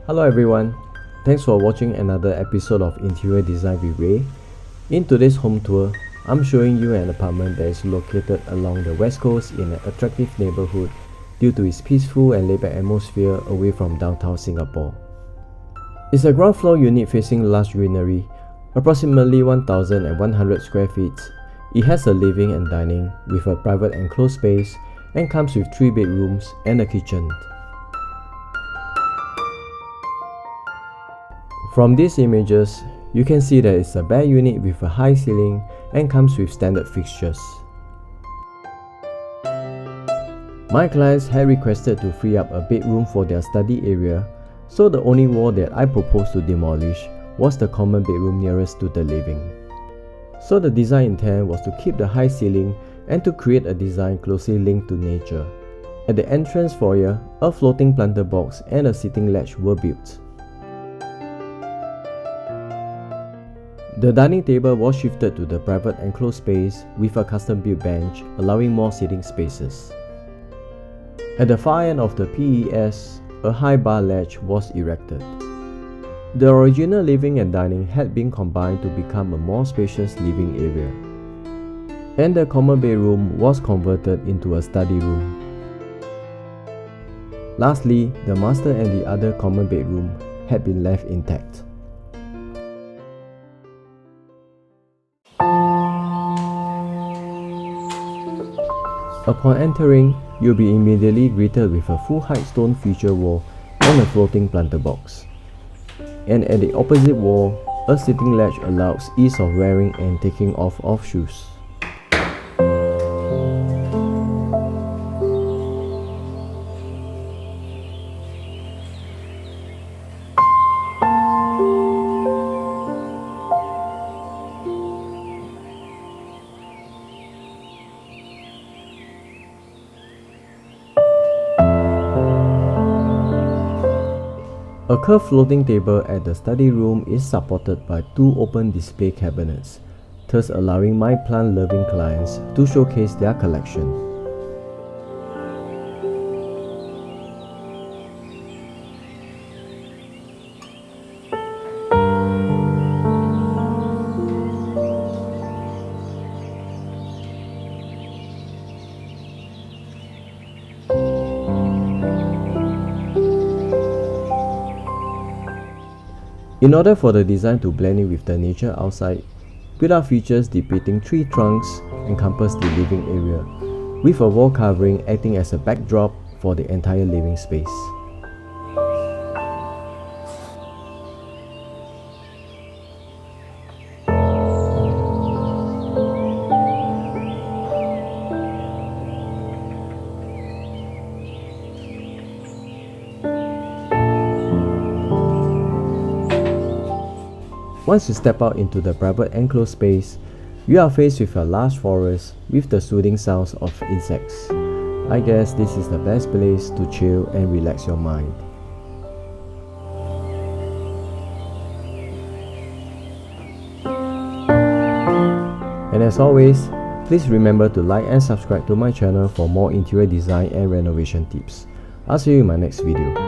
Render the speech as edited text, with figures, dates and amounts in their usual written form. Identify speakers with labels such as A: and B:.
A: Hello everyone, thanks for watching another episode of Interior Design with Rae. In today's home tour, I'm showing you an apartment that is located along the west coast in an attractive neighborhood due to its peaceful and laid-back atmosphere away from downtown Singapore. It's a ground floor unit facing lush greenery, approximately 1,100 square feet. It has a living and dining with a private enclosed space and comes with 3 bedrooms and a kitchen. From these images, you can see that it's a bare unit with a high ceiling and comes with standard fixtures. My clients had requested to free up a bedroom for their study area, so the only wall that I proposed to demolish was the common bedroom nearest to the living. So the design intent was to keep the high ceiling and to create a design closely linked to nature. At the entrance foyer, a floating planter box and a sitting ledge were built. The dining table was shifted to the private enclosed space with a custom-built bench, allowing more seating spaces. At the far end of the PES, a high bar ledge was erected. The original living and dining had been combined to become a more spacious living area, and the common bedroom was converted into a study room. Lastly, the master and the other common bedroom had been left intact. Upon entering, you'll be immediately greeted with a full-height stone feature wall and a floating planter box. And at the opposite wall, a sitting ledge allows ease of wearing and taking off of shoes. A curved floating table at the study room is supported by 2 open display cabinets, thus allowing my plant-loving clients to showcase their collection. In order for the design to blend in with the nature outside, built-up features depicting tree trunks encompass the living area, with a wall covering acting as a backdrop for the entire living space. Once you step out into the private enclosed space, you are faced with a large forest with the soothing sounds of insects. I guess this is the best place to chill and relax your mind. And as always, please remember to like and subscribe to my channel for more interior design and renovation tips. I'll see you in my next video.